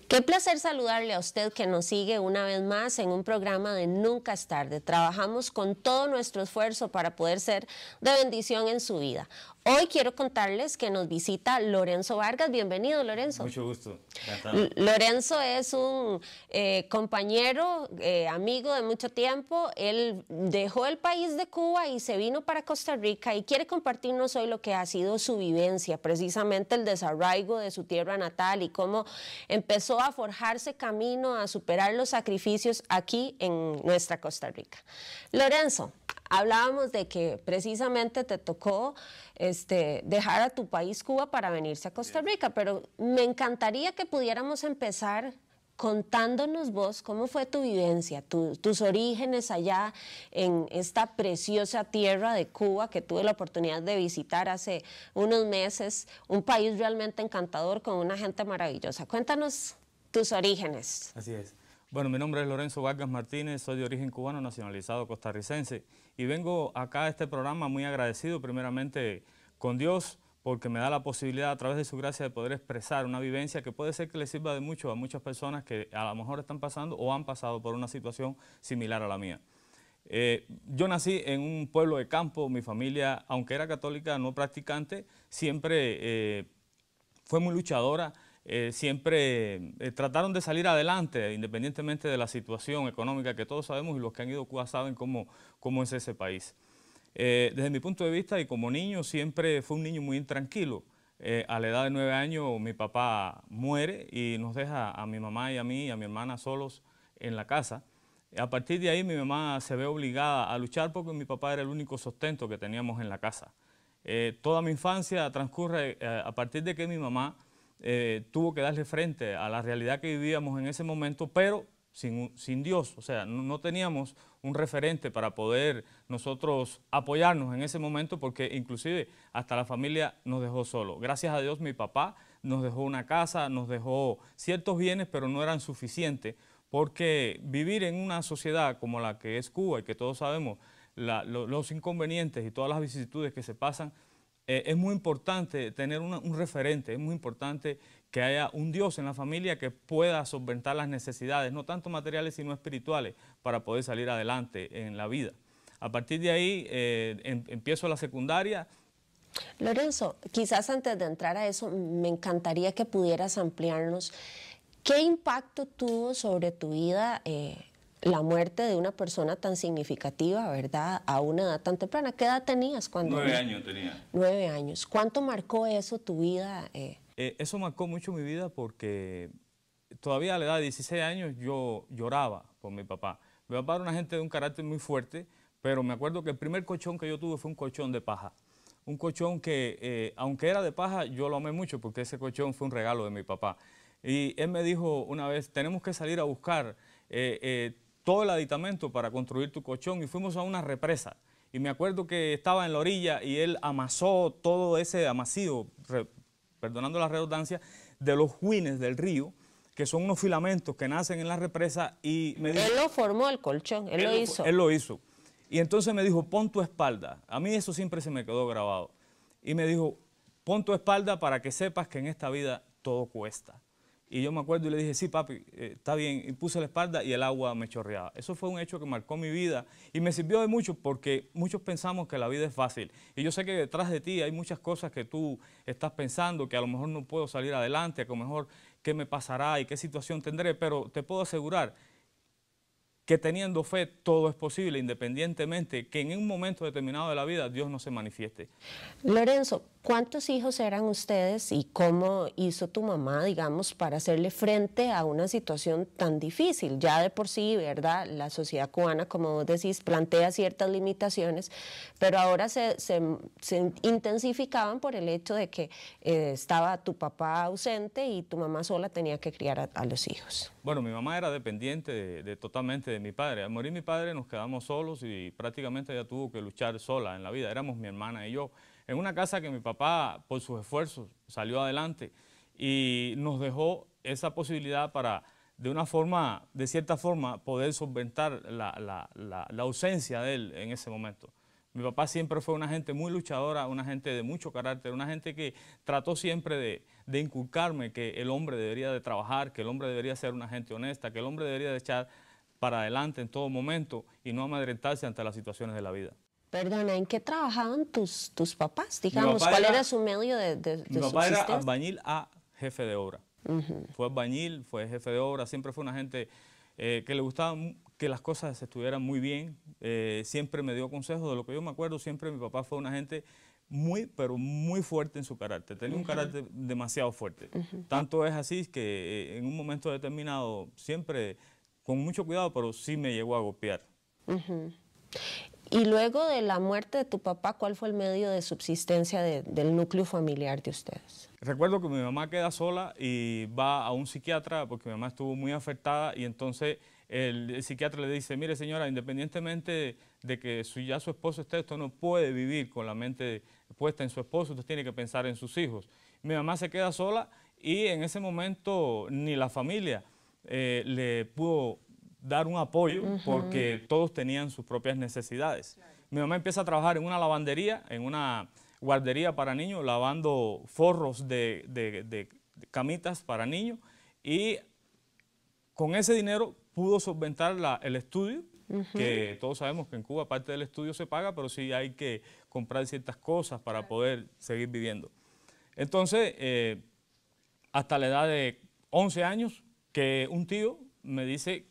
Qué placer saludarle a usted que nos sigue una vez más en un programa de Nunca es tarde. Trabajamos con todo nuestro esfuerzo para poder ser de bendición en su vida. Hoy quiero contarles que nos visita Lorenzo Vargas. Bienvenido, Lorenzo. Mucho gusto, encantado. Lorenzo es un compañero, amigo de mucho tiempo. Él dejó el país de Cuba y se vino para Costa Rica y quiere compartirnos hoy lo que ha sido su vivencia, precisamente el desarraigo de su tierra natal y cómo empezó a forjarse camino a superar los sacrificios aquí en nuestra Costa Rica. Lorenzo, hablábamos de que precisamente te tocó dejar a tu país Cuba para venirse a Costa Rica, pero me encantaría que pudiéramos empezar contándonos vos cómo fue tu vivencia, tus orígenes allá en esta preciosa tierra de Cuba que tuve la oportunidad de visitar hace unos meses, un país realmente encantador con una gente maravillosa. Cuéntanos tus orígenes. Así es. Bueno, mi nombre es Lorenzo Vargas Martínez, soy de origen cubano, nacionalizado costarricense y vengo acá a este programa muy agradecido primeramente con Dios porque me da la posibilidad a través de su gracia de poder expresar una vivencia que puede ser que le sirva de mucho a muchas personas que a lo mejor están pasando o han pasado por una situación similar a la mía. Yo nací en un pueblo de campo, mi familia, aunque era católica no practicante, siempre fue muy luchadora. Siempre trataron de salir adelante, independientemente de la situación económica que todos sabemos y los que han ido a Cuba saben cómo es ese país. Desde mi punto de vista y como niño siempre fue un niño muy intranquilo. A la edad de 9 años mi papá muere y nos deja a mi mamá y a mí y a mi hermana solos en la casa. A partir de ahí mi mamá se ve obligada a luchar porque mi papá era el único sustento que teníamos en la casa. Toda mi infancia transcurre a partir de que mi mamá tuvo que darle frente a la realidad que vivíamos en ese momento, pero sin Dios, o sea, no teníamos un referente para poder nosotros apoyarnos en ese momento porque inclusive hasta la familia nos dejó solo. Gracias a Dios mi papá nos dejó una casa, nos dejó ciertos bienes, pero no eran suficientes porque vivir en una sociedad como la que es Cuba y que todos sabemos los inconvenientes y todas las vicisitudes que se pasan, es muy importante tener un referente, es muy importante que haya un Dios en la familia que pueda solventar las necesidades, no tanto materiales sino espirituales, para poder salir adelante en la vida. A partir de ahí empiezo la secundaria. Lorenzo, quizás antes de entrar a eso, me encantaría que pudieras ampliarnos qué impacto tuvo sobre tu vida la muerte de una persona tan significativa, ¿verdad? A una edad tan temprana. ¿Qué edad tenías cuando? 9 años tenía. 9 años. ¿Cuánto marcó eso tu vida? Eso marcó mucho mi vida porque todavía a la edad de 16 años yo lloraba por mi papá. Mi papá era una gente de un carácter muy fuerte, pero me acuerdo que el primer colchón que yo tuve fue un colchón de paja. Un colchón que, aunque era de paja, yo lo amé mucho porque ese colchón fue un regalo de mi papá. Y él me dijo una vez, tenemos que salir a buscar todo el aditamento para construir tu colchón y fuimos a una represa. Y me acuerdo que estaba en la orilla y él amasó todo ese amasío, perdonando la redundancia, de los huines del río, que son unos filamentos que nacen en la represa y me dijo... Él lo formó el colchón, él lo hizo. Él lo hizo. Y entonces me dijo, pon tu espalda. A mí eso siempre se me quedó grabado. Y me dijo, pon tu espalda para que sepas que en esta vida todo cuesta. Y yo me acuerdo y le dije, sí, papi, está bien. Y puse la espalda y el agua me chorreaba. Eso fue un hecho que marcó mi vida y me sirvió de mucho porque muchos pensamos que la vida es fácil. Y yo sé que detrás de ti hay muchas cosas que tú estás pensando, que a lo mejor no puedo salir adelante, que a lo mejor qué me pasará y qué situación tendré, pero te puedo asegurar que teniendo fe todo es posible, independientemente que en un momento determinado de la vida Dios no se manifieste. Lorenzo, ¿cuántos hijos eran ustedes y cómo hizo tu mamá, digamos, para hacerle frente a una situación tan difícil? Ya de por sí, ¿verdad? La sociedad cubana, como vos decís, plantea ciertas limitaciones, pero ahora se intensificaban por el hecho de que estaba tu papá ausente y tu mamá sola tenía que criar a los hijos. Bueno, mi mamá era dependiente totalmente de mi padre. Al morir mi padre nos quedamos solos y prácticamente ella tuvo que luchar sola en la vida. Éramos mi hermana y yo. En una casa que mi papá, por sus esfuerzos, salió adelante y nos dejó esa posibilidad para, de cierta forma, poder solventar la ausencia de él en ese momento. Mi papá siempre fue una gente muy luchadora, una gente de mucho carácter, una gente que trató siempre de inculcarme que el hombre debería de trabajar, que el hombre debería ser una gente honesta, que el hombre debería de echar para adelante en todo momento y no amedrentarse ante las situaciones de la vida. Perdona, ¿en qué trabajaban tus papás? Digamos, ¿cuál era su medio de Mi papá era subsistencia? albañil a jefe de obra. Fue albañil, fue jefe de obra, siempre fue una gente que le gustaba que las cosas estuvieran muy bien. Siempre me dio consejos, de lo que yo me acuerdo, siempre mi papá fue una gente muy, pero muy fuerte en su carácter. Tenía un carácter demasiado fuerte. Tanto es así que en un momento determinado, siempre con mucho cuidado, pero sí me llegó a golpear. Y luego de la muerte de tu papá, ¿cuál fue el medio de subsistencia del núcleo familiar de ustedes? Recuerdo que mi mamá queda sola y va a un psiquiatra porque mi mamá estuvo muy afectada y entonces el psiquiatra le dice, mire señora, independientemente de que ya su esposo esté, usted no puede vivir con la mente puesta en su esposo, usted tiene que pensar en sus hijos. Mi mamá se queda sola y en ese momento ni la familia le pudo dar un apoyo porque todos tenían sus propias necesidades. Claro. Mi mamá empieza a trabajar en una lavandería, en una guardería para niños, lavando forros de camitas para niños y con ese dinero pudo solventar el estudio, que todos sabemos que en Cuba parte del estudio se paga, pero sí hay que comprar ciertas cosas para poder seguir viviendo. Entonces, hasta la edad de 11 años, que un tío me dice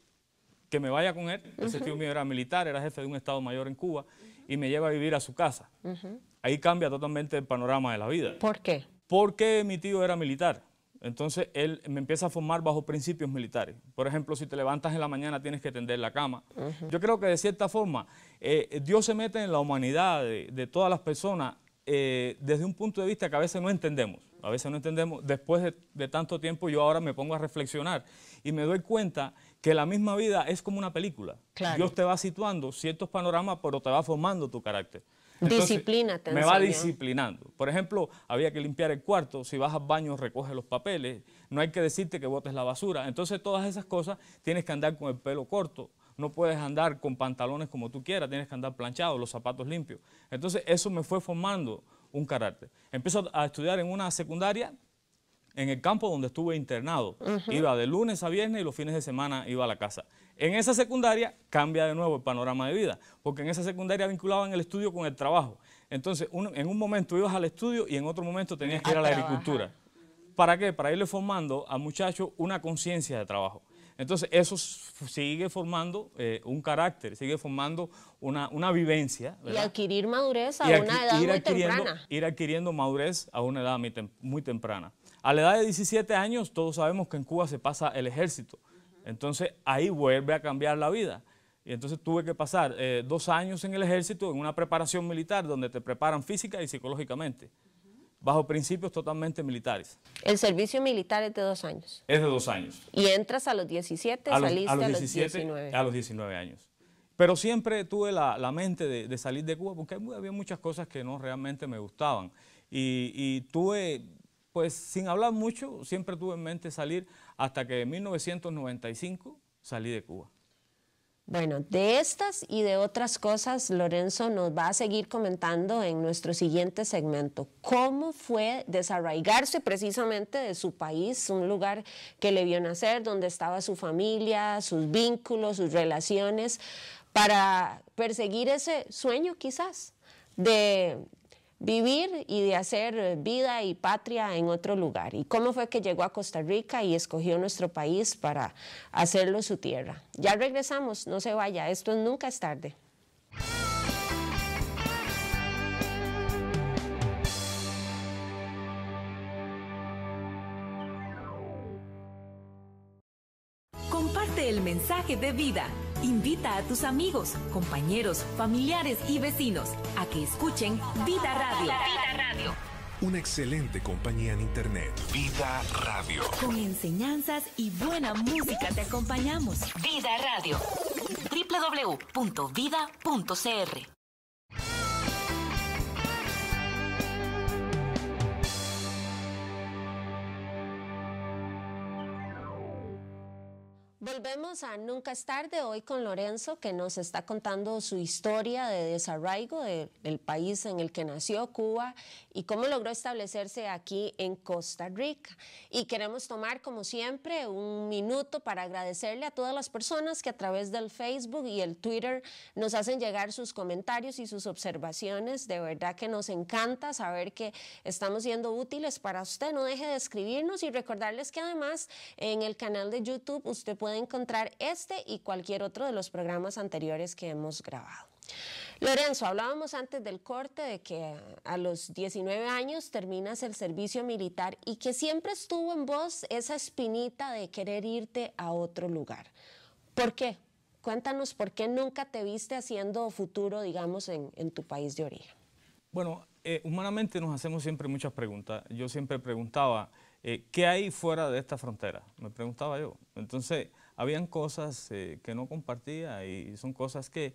que me vaya con él. Ese tío mío era militar, era jefe de un estado mayor en Cuba y me lleva a vivir a su casa. Ahí cambia totalmente el panorama de la vida. ¿Por qué? Porque mi tío era militar. Entonces él me empieza a formar bajo principios militares. Por ejemplo, si te levantas en la mañana tienes que tender la cama. Yo creo que de cierta forma Dios se mete en la humanidad de todas las personas desde un punto de vista que a veces no entendemos. A veces no entendemos. Después de tanto tiempo yo ahora me pongo a reflexionar y me doy cuenta que la misma vida es como una película. Claro. Dios te va situando ciertos panoramas, pero te va formando tu carácter. Entonces, disciplina te enseñó. Me va disciplinando. Por ejemplo, había que limpiar el cuarto, si vas al baño recoge los papeles, no hay que decirte que botes la basura. Entonces todas esas cosas tienes que andar con el pelo corto, no puedes andar con pantalones como tú quieras, tienes que andar planchado, los zapatos limpios. Entonces eso me fue formando un carácter. Empiezo a estudiar en una secundaria en el campo donde estuve internado. Iba de lunes a viernes y los fines de semana iba a la casa. En esa secundaria cambia de nuevo el panorama de vida, porque en esa secundaria vinculaban el estudio con el trabajo. Entonces, en un momento ibas al estudio y en otro momento tenías que ir a la agricultura. ¿Para qué? Para irle formando al muchacho una conciencia de trabajo. Entonces, eso sigue formando un carácter, sigue formando una vivencia, ¿verdad? Y adquirir madurez a una edad muy temprana. Ir adquiriendo madurez a una edad muy temprana. A la edad de 17 años, todos sabemos que en Cuba se pasa el ejército. Entonces, ahí vuelve a cambiar la vida. Y entonces tuve que pasar 2 años en el ejército, en una preparación militar, donde te preparan física y psicológicamente, bajo principios totalmente militares. ¿El servicio militar es de 2 años? Es de 2 años. ¿Y entras a los 17, saliste a los 19? A los 19 años. Pero siempre tuve la mente de salir de Cuba, porque había muchas cosas que no realmente me gustaban. Y tuve, pues sin hablar mucho, siempre tuve en mente salir hasta que en 1995 salí de Cuba. Bueno, de estas y de otras cosas, Lorenzo nos va a seguir comentando en nuestro siguiente segmento. ¿Cómo fue desarraigarse precisamente de su país, un lugar que le vio nacer, donde estaba su familia, sus vínculos, sus relaciones, para perseguir ese sueño quizás de vivir y de hacer vida y patria en otro lugar? ¿Y cómo fue que llegó a Costa Rica y escogió nuestro país para hacerlo su tierra? Ya regresamos, no se vaya, esto es Nunca es tarde. Comparte el mensaje de vida. Invita a tus amigos, compañeros, familiares y vecinos a que escuchen Vida Radio. Vida Radio. Una excelente compañía en internet. Vida Radio. Con enseñanzas y buena música te acompañamos. Vida Radio. www.vida.cr. Volvemos a Nunca es tarde, hoy con Lorenzo, que nos está contando su historia de desarraigo del país en el que nació, Cuba, y cómo logró establecerse aquí en Costa Rica. Y queremos tomar, como siempre, un minuto para agradecerle a todas las personas que a través del Facebook y el Twitter nos hacen llegar sus comentarios y sus observaciones. De verdad que nos encanta saber que estamos siendo útiles para usted. No deje de escribirnos y recordarles que además en el canal de YouTube usted puede encontrar este y cualquier otro de los programas anteriores que hemos grabado. Lorenzo, hablábamos antes del corte de que a los 19 años terminas el servicio militar y que siempre estuvo en vos esa espinita de querer irte a otro lugar. ¿Por qué? Cuéntanos por qué nunca te viste haciendo futuro, digamos, en tu país de origen. Bueno, humanamente nos hacemos siempre muchas preguntas. Yo siempre preguntaba, ¿qué hay fuera de esta frontera? Me preguntaba yo. Entonces, habían cosas que no compartía y son cosas que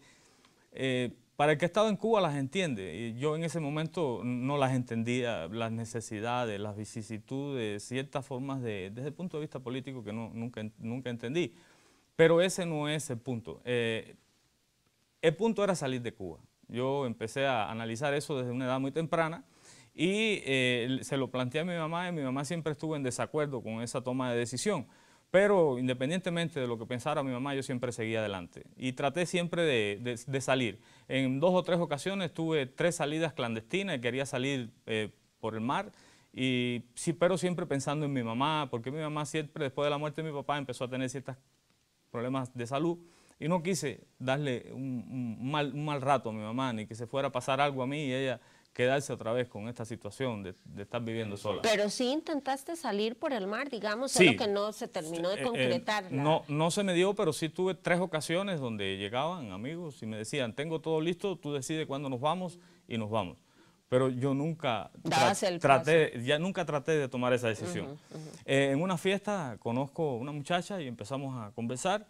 para el que ha estado en Cuba las entiende. Y yo en ese momento no las entendía, las necesidades, las vicisitudes, ciertas formas desde el punto de vista político que nunca entendí. Pero ese no es el punto. El punto era salir de Cuba. Yo empecé a analizar eso desde una edad muy temprana y se lo planteé a mi mamá y mi mamá siempre estuvo en desacuerdo con esa toma de decisión. Pero independientemente de lo que pensara mi mamá, yo siempre seguía adelante. Y traté siempre de salir. En 2 o 3 ocasiones tuve 3 salidas clandestinas y quería salir por el mar. Y, sí, pero siempre pensando en mi mamá, porque mi mamá siempre, después de la muerte de mi papá, empezó a tener ciertos problemas de salud. Y no quise darle un mal rato a mi mamá, ni que se fuera a pasar algo a mí y ella quedarse otra vez con esta situación de estar viviendo sola. Pero sí intentaste salir por el mar, digamos, sí, solo que no se terminó de concretar. No se me dio, pero sí tuve 3 ocasiones donde llegaban amigos y me decían, tengo todo listo, tú decides cuándo nos vamos y nos vamos. Pero yo nunca traté de tomar esa decisión. En una fiesta conozco a una muchacha y empezamos a conversar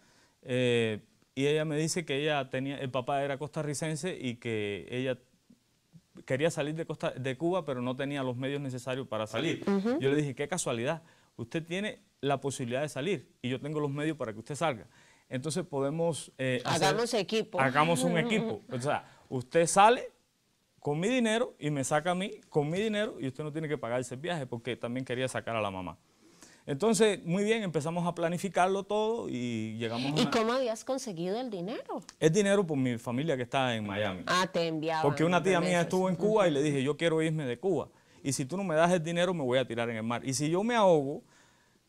y ella me dice que el papá era costarricense y que ella quería salir de Cuba, pero no tenía los medios necesarios para salir. Yo le dije, qué casualidad, usted tiene la posibilidad de salir y yo tengo los medios para que usted salga. Entonces podemos hagamos equipo. Hagamos un equipo. O sea, usted sale con mi dinero y me saca a mí con mi dinero y usted no tiene que pagarse el viaje porque también quería sacar a la mamá. Entonces, muy bien, empezamos a planificarlo todo y llegamos a... ¿Y cómo habías conseguido el dinero? El dinero por mi familia que está en Miami. Ah, te enviaban. Porque una tía mía estuvo en Cuba y le dije, yo quiero irme de Cuba. Y si tú no me das el dinero, me voy a tirar en el mar. Y si yo me ahogo,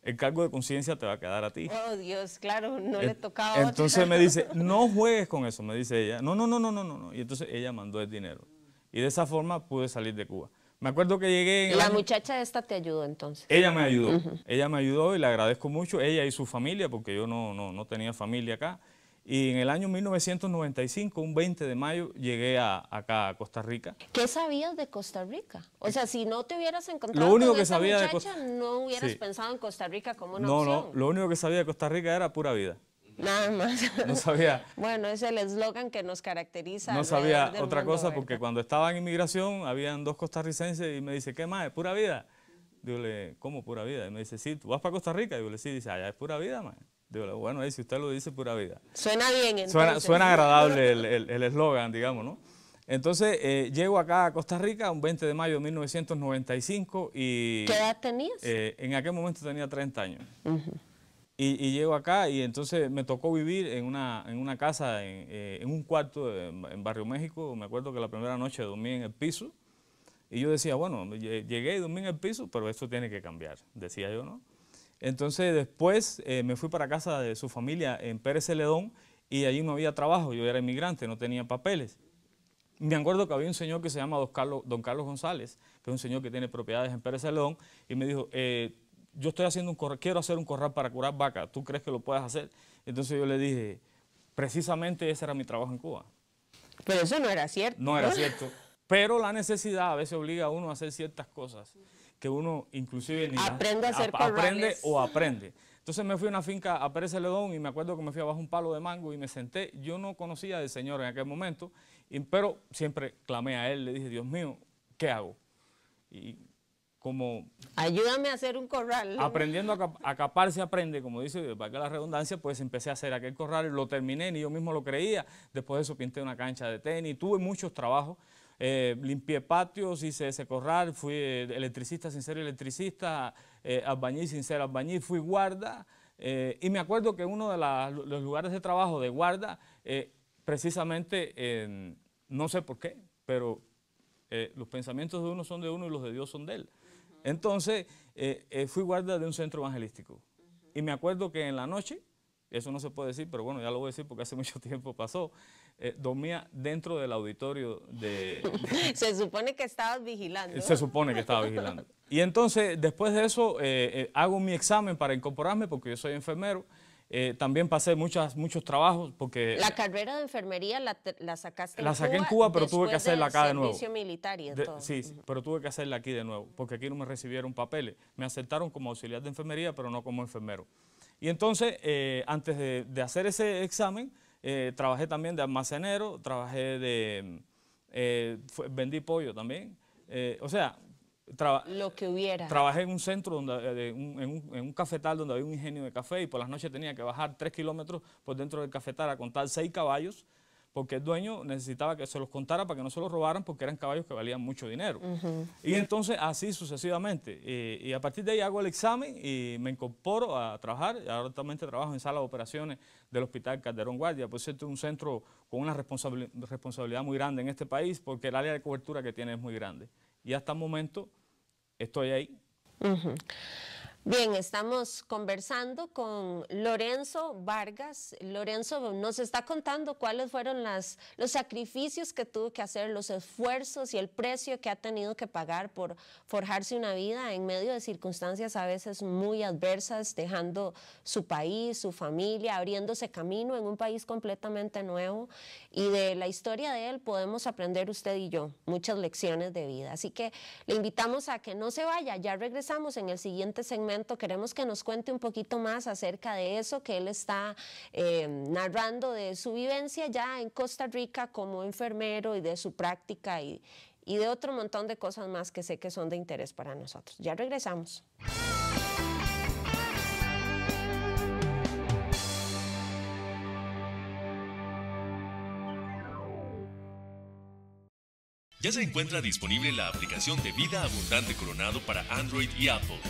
el cargo de conciencia te va a quedar a ti. Oh, Dios, claro, no le tocaba a otra. Entonces me dice, no juegues con eso, me dice ella. No. Y entonces ella mandó el dinero. Y de esa forma pude salir de Cuba. Me acuerdo que llegué... La muchacha esta te ayudó entonces. Ella me ayudó. Ella me ayudó y le agradezco mucho. Ella y su familia, porque yo no tenía familia acá. Y en el año 1995, un 20 de mayo, llegué acá a Costa Rica. ¿Qué sabías de Costa Rica? O sea, si no te hubieras encontrado lo único con que esa sabía muchacha, no hubieras pensado en Costa Rica como una opción. No, lo único que sabía de Costa Rica era pura vida. Nada más. No sabía. Bueno, es el eslogan que nos caracteriza. No sabía otra cosa ¿verdad? porque cuando estaba en inmigración habían 2 costarricenses y me dice, ¿qué más? ¿Es pura vida? Digo, ¿cómo pura vida? Y me dice, sí, ¿tú vas para Costa Rica? Digo, sí, dice, allá es pura vida, man. Digo, bueno, si usted lo dice, pura vida. Suena bien, entonces. Suena agradable el eslogan, digamos, ¿no? Entonces, llego acá a Costa Rica un 20 de mayo de 1995 y... ¿Qué edad tenías? En aquel momento tenía 30 años. Y llego acá y entonces me tocó vivir en una casa, en un cuarto en Barrio México. Me acuerdo que la primera noche dormí en el piso. Y yo decía, bueno, llegué y dormí en el piso, pero esto tiene que cambiar, decía yo, ¿no? Entonces después me fui para casa de su familia en Pérez Celedón y allí no había trabajo, yo era inmigrante, no tenía papeles. Me acuerdo que había un señor que se llama Don Carlos González, que es un señor que tiene propiedades en Pérez Celedón, y me dijo, yo estoy haciendo quiero hacer un corral para curar vacas, ¿tú crees que lo puedes hacer? Entonces yo le dije, precisamente ese era mi trabajo en Cuba. Pero eso no era cierto. No era cierto, pero la necesidad a veces obliga a uno a hacer ciertas cosas que uno inclusive ni aprende a hacer aprende o aprende. Entonces me fui a una finca a Pérez Celedón y me acuerdo que me fui abajo un palo de mango y me senté. Yo no conocía al Señor en aquel momento, pero siempre clamé a Él, le dije, Dios mío, ¿qué hago? Y como... Ayúdame a hacer un corral. Aprendiendo a capar se aprende, como dice, valga la redundancia, pues empecé a hacer aquel corral, lo terminé, ni yo mismo lo creía. Después de eso pinté una cancha de tenis, tuve muchos trabajos. Limpié patios, hice ese corral, fui electricista sin ser electricista, albañil sin ser albañil, fui guarda. Y me acuerdo que uno de los lugares de trabajo de guarda, precisamente, no sé por qué, pero los pensamientos de uno son de uno y los de Dios son de él. Entonces, fui guarda de un centro evangelístico. Y me acuerdo que en la noche, eso no se puede decir, pero bueno, ya lo voy a decir porque hace mucho tiempo pasó, dormía dentro del auditorio de... Se supone que estabas vigilando. Se supone que estaba vigilando. Y entonces, después de eso, hago mi examen para incorporarme porque yo soy enfermero. También pasé muchos trabajos porque... La carrera de enfermería la sacaste en Cuba. La saqué en Cuba, pero tuve que hacerla acá de nuevo. Servicio militar y de todo. Sí, pero tuve que hacerla aquí de nuevo, porque aquí no me recibieron papeles. Me aceptaron como auxiliar de enfermería, pero no como enfermero. Y entonces, antes de hacer ese examen, trabajé también de almacenero, trabajé vendí pollo también. O sea... lo que hubiera. Trabajé en un centro, en un cafetal donde había un ingenio de café y por las noches tenía que bajar 3 kilómetros por dentro del cafetal a contar 6 caballos porque el dueño necesitaba que se los contara para que no se los robaran porque eran caballos que valían mucho dinero. Y entonces así sucesivamente. Y a partir de ahí hago el examen y me incorporo a trabajar. Ahora actualmente trabajo en sala de operaciones del Hospital Calderón Guardia. Por cierto, es un centro con una responsabilidad muy grande en este país porque el área de cobertura que tiene es muy grande. Y hasta el momento estoy ahí. Bien, estamos conversando con Lorenzo Vargas. Lorenzo nos está contando cuáles fueron los sacrificios que tuvo que hacer, los esfuerzos y el precio que ha tenido que pagar por forjarse una vida en medio de circunstancias a veces muy adversas, dejando su país, su familia, abriéndose camino en un país completamente nuevo. Y de la historia de él podemos aprender usted y yo muchas lecciones de vida. Así que le invitamos a que no se vaya, ya regresamos en el siguiente segmento. Queremos que nos cuente un poquito más acerca de eso que él está narrando, de su vivencia ya en Costa Rica como enfermero y de su práctica y de otro montón de cosas más que sé que son de interés para nosotros. Ya regresamos. Ya se encuentra disponible la aplicación de Vida Abundante Coronado para Android y Apple.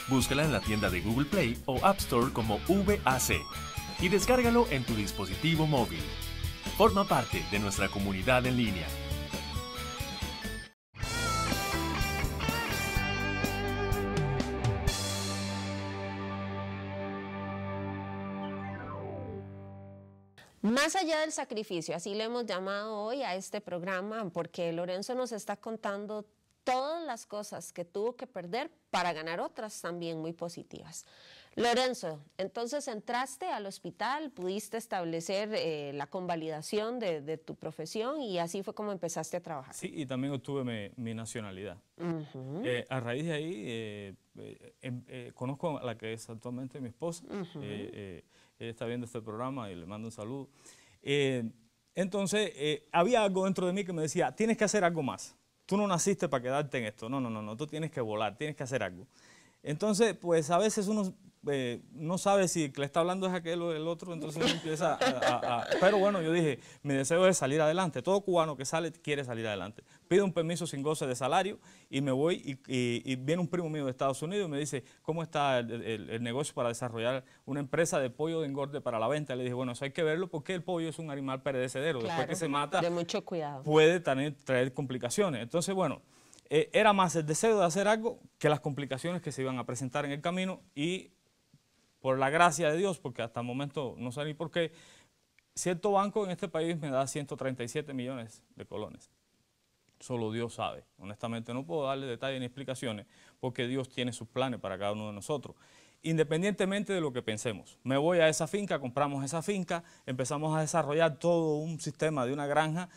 Búscala en la tienda de Google Play o App Store como VAC y descárgalo en tu dispositivo móvil. Forma parte de nuestra comunidad en línea. Más allá del sacrificio, así le hemos llamado hoy a este programa, porque Lorenzo nos está contando todas las cosas que tuvo que perder para ganar otras también muy positivas. Lorenzo, entonces entraste al hospital, pudiste establecer la convalidación de tu profesión y así fue como empezaste a trabajar. Sí, y también obtuve mi nacionalidad. A raíz de ahí, conozco a la que es actualmente mi esposa. Ella está viendo este programa y le mando un saludo. Entonces, había algo dentro de mí que me decía, tienes que hacer algo más. Tú no naciste para quedarte en esto, no, tú tienes que volar, tienes que hacer algo. Entonces, pues a veces uno no sabe si el que le está hablando es aquel o el otro, entonces uno empieza Pero bueno, yo dije, mi deseo es salir adelante. Todo cubano que sale quiere salir adelante. Pido un permiso sin goce de salario y me voy y viene un primo mío de Estados Unidos y me dice, ¿cómo está el negocio para desarrollar una empresa de pollo de engorde para la venta? Le dije, bueno, eso hay que verlo porque el pollo es un animal perecedero. Claro, después que se mata, de mucho cuidado, puede traer complicaciones. Entonces, bueno, era más el deseo de hacer algo que las complicaciones que se iban a presentar en el camino y por la gracia de Dios, porque hasta el momento no sé ni por qué, cierto banco en este país me da 137 millones de colones. Solo Dios sabe. Honestamente no puedo darle detalles ni explicaciones porque Dios tiene sus planes para cada uno de nosotros. Independientemente de lo que pensemos. Me voy a esa finca, compramos esa finca, empezamos a desarrollar todo un sistema de una granja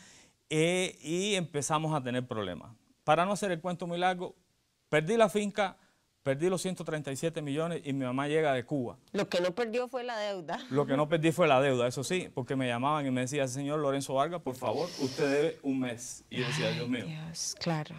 y empezamos a tener problemas. Para no hacer el cuento muy largo, perdí la finca, perdí los 137 millones y mi mamá llega de Cuba. Lo que no perdió fue la deuda. Lo que no perdí fue la deuda, eso sí, porque me llamaban y me decían, señor Lorenzo Vargas, por favor, usted debe un mes. Y yo decía, Dios mío. Dios, claro.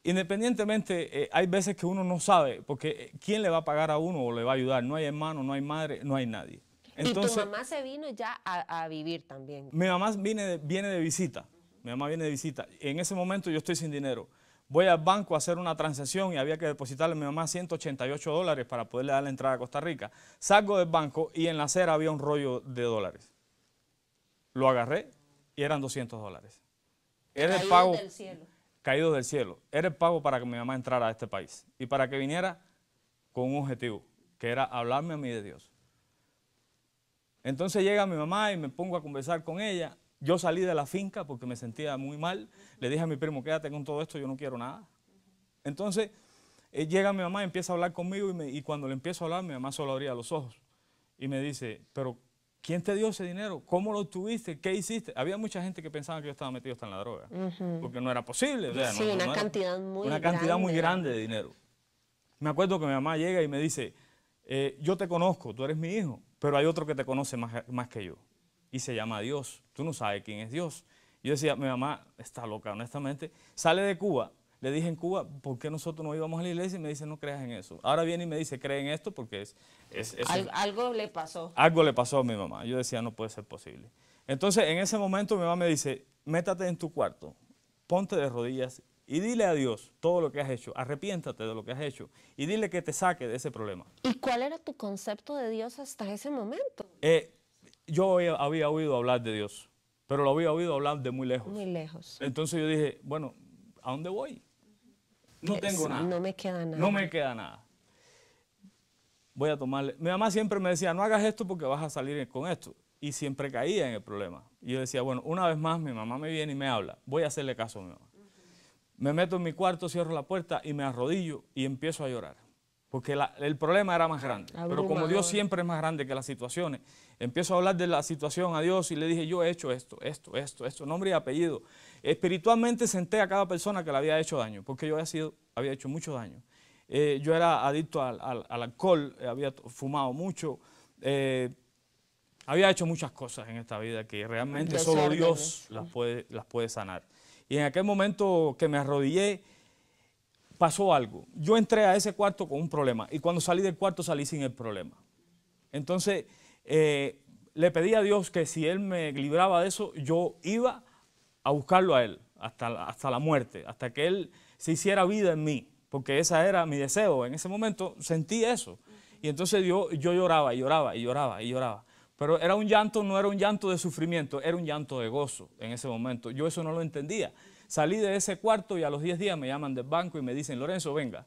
independientemente, hay veces que uno no sabe, porque ¿quién le va a pagar a uno o le va a ayudar? No hay hermano, no hay madre, no hay nadie. Entonces, y tu mamá se vino ya a vivir también. Mi mamá viene de visita. Mi mamá viene de visita. En ese momento yo estoy sin dinero. Voy al banco a hacer una transacción y había que depositarle a mi mamá $188 para poderle dar la entrada a Costa Rica. Salgo del banco y en la acera había un rollo de dólares. Lo agarré y eran $200. Era el pago del cielo. caído del cielo. Era el pago para que mi mamá entrara a este país y para que viniera con un objetivo, que era hablarme a mí de Dios. Entonces llega mi mamá y me pongo a conversar con ella. Yo salí de la finca porque me sentía muy mal. Le dije a mi primo, quédate con todo esto, yo no quiero nada. Entonces llega mi mamá y empieza a hablar conmigo y cuando le empiezo a hablar, mi mamá solo abría los ojos y me dice, pero ¿quién te dio ese dinero? ¿Cómo lo obtuviste? ¿Qué hiciste? Había mucha gente que pensaba que yo estaba metido hasta en la droga, porque no era posible. O sea, sí, una cantidad muy grande de dinero. Me acuerdo que mi mamá llega y me dice, yo te conozco, tú eres mi hijo, pero hay otro que te conoce más que yo. Y se llama Dios. Tú no sabes quién es Dios. Yo decía, mi mamá está loca, honestamente. Sale de Cuba. Le dije en Cuba, ¿por qué nosotros no íbamos a la iglesia? Y me dice, no creas en eso. Ahora viene y me dice, cree en esto porque algo le pasó. Algo le pasó a mi mamá. Yo decía, no puede ser posible. Entonces, en ese momento mi mamá me dice, métate en tu cuarto, ponte de rodillas y dile a Dios todo lo que has hecho. Arrepiéntate de lo que has hecho y dile que te saque de ese problema. ¿Y cuál era tu concepto de Dios hasta ese momento? Yo había oído hablar de Dios, pero lo había oído hablar de muy lejos. Muy lejos. Entonces yo dije, bueno, ¿a dónde voy? No tengo nada. No me queda nada. No me queda nada. Voy a tomarle. Mi mamá siempre me decía, no hagas esto porque vas a salir con esto. Y siempre caía en el problema. Y yo decía, bueno, una vez más mi mamá me viene y me habla. Voy a hacerle caso a mi mamá. Me meto en mi cuarto, cierro la puerta y me arrodillo y empiezo a llorar. Porque el problema era más grande. Pero como Dios siempre es más grande que las situaciones, empiezo a hablar de la situación a Dios y le dije, yo he hecho esto, nombre y apellido. Espiritualmente senté a cada persona que le había hecho daño, porque yo había hecho mucho daño. Yo era adicto al alcohol, había fumado mucho, había hecho muchas cosas en esta vida que realmente solo Dios las puede sanar. Y en aquel momento que me arrodillé, pasó algo. Yo entré a ese cuarto con un problema y cuando salí del cuarto salí sin el problema. Entonces le pedí a Dios que si Él me libraba de eso, yo iba a buscarlo a Él hasta la muerte, hasta que Él se hiciera vida en mí, porque ese era mi deseo. En ese momento sentí eso. Y entonces yo lloraba y lloraba y lloraba y lloraba. Pero era un llanto, no era un llanto de sufrimiento, era un llanto de gozo en ese momento. Yo eso no lo entendía. Salí de ese cuarto y a los 10 días me llaman del banco y me dicen, Lorenzo, venga,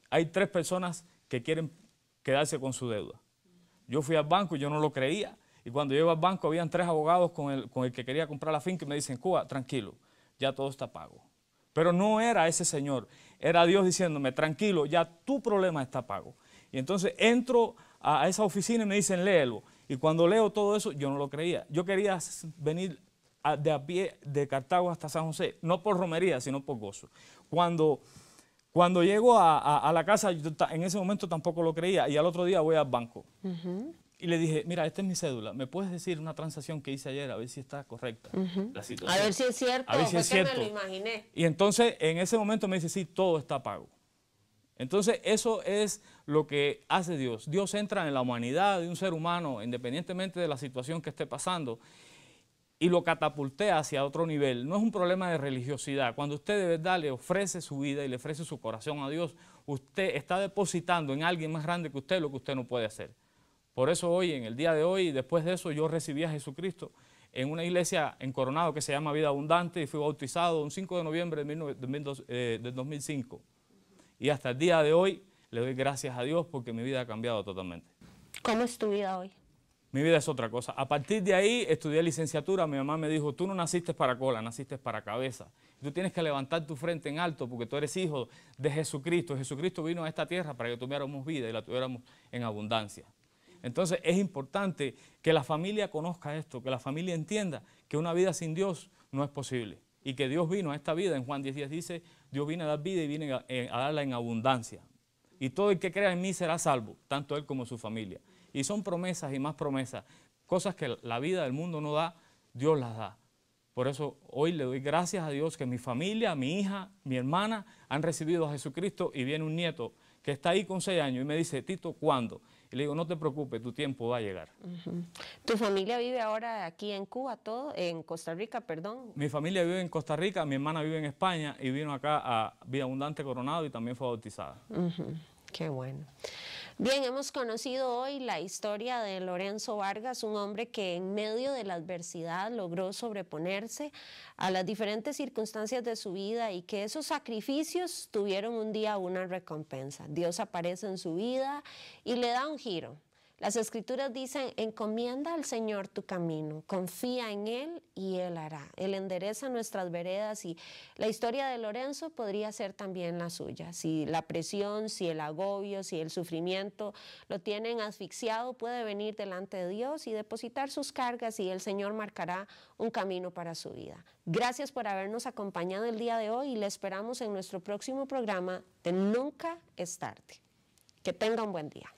hay 3 personas que quieren quedarse con su deuda. Yo fui al banco y yo no lo creía. Y cuando llego al banco habían 3 abogados con el que quería comprar la finca y me dicen, Cuba, tranquilo, ya todo está pago. Pero no era ese señor, era Dios diciéndome, tranquilo, ya tu problema está pago. Y entonces entro a esa oficina y me dicen, léelo. Y cuando leo todo eso, yo no lo creía. Yo quería venir de a pie de Cartago hasta San José, no por romería, sino por gozo. Cuando llego a la casa, yo en ese momento tampoco lo creía y al otro día voy al banco. Y le dije, mira, esta es mi cédula, ¿me puedes decir una transacción que hice ayer a ver si está correcta la situación? A ver si es cierto, a ver si es cierto. Me lo imaginé. Y entonces en ese momento me dice, sí, todo está pago. Entonces eso es lo que hace Dios. Dios entra en la humanidad de un ser humano, independientemente de la situación que esté pasando, y lo catapultea hacia otro nivel. No es un problema de religiosidad. Cuando usted de verdad le ofrece su vida y le ofrece su corazón a Dios, usted está depositando en alguien más grande que usted lo que usted no puede hacer. Por eso hoy, en el día de hoy, después de eso, yo recibí a Jesucristo en una iglesia en Coronado que se llama Vida Abundante y fui bautizado un 5 de noviembre del 2005. Y hasta el día de hoy le doy gracias a Dios porque mi vida ha cambiado totalmente. ¿Cómo es tu vida hoy? Mi vida es otra cosa. A partir de ahí estudié licenciatura. Mi mamá me dijo, tú no naciste para cola, naciste para cabeza. Tú tienes que levantar tu frente en alto porque tú eres hijo de Jesucristo. Jesucristo vino a esta tierra para que tuviéramos vida y la tuviéramos en abundancia. Entonces es importante que la familia conozca esto, que la familia entienda que una vida sin Dios no es posible. Y que Dios vino a esta vida, en Juan 10:10 dice, Dios vino a dar vida y viene a darla en abundancia. Y todo el que crea en mí será salvo, tanto él como su familia. Y son promesas y más promesas, cosas que la vida del mundo no da, Dios las da. Por eso hoy le doy gracias a Dios que mi familia, mi hija, mi hermana han recibido a Jesucristo y viene un nieto que está ahí con 6 años y me dice, Tito, ¿cuándo? Y le digo, no te preocupes, tu tiempo va a llegar. ¿Tu familia vive ahora aquí en Cuba, en Costa Rica, perdón? Mi familia vive en Costa Rica, mi hermana vive en España y vino acá a Vida Abundante Coronado y también fue bautizada. Qué bueno. Bien, hemos conocido hoy la historia de Lorenzo Vargas, un hombre que en medio de la adversidad logró sobreponerse a las diferentes circunstancias de su vida y que esos sacrificios tuvieron un día una recompensa. Dios aparece en su vida y le da un giro. Las Escrituras dicen, encomienda al Señor tu camino, confía en Él y Él hará. Él endereza nuestras veredas y la historia de Lorenzo podría ser también la suya. Si la presión, si el agobio, si el sufrimiento lo tienen asfixiado, puede venir delante de Dios y depositar sus cargas y el Señor marcará un camino para su vida. Gracias por habernos acompañado el día de hoy y le esperamos en nuestro próximo programa de Nunca es tarde. Que tenga un buen día.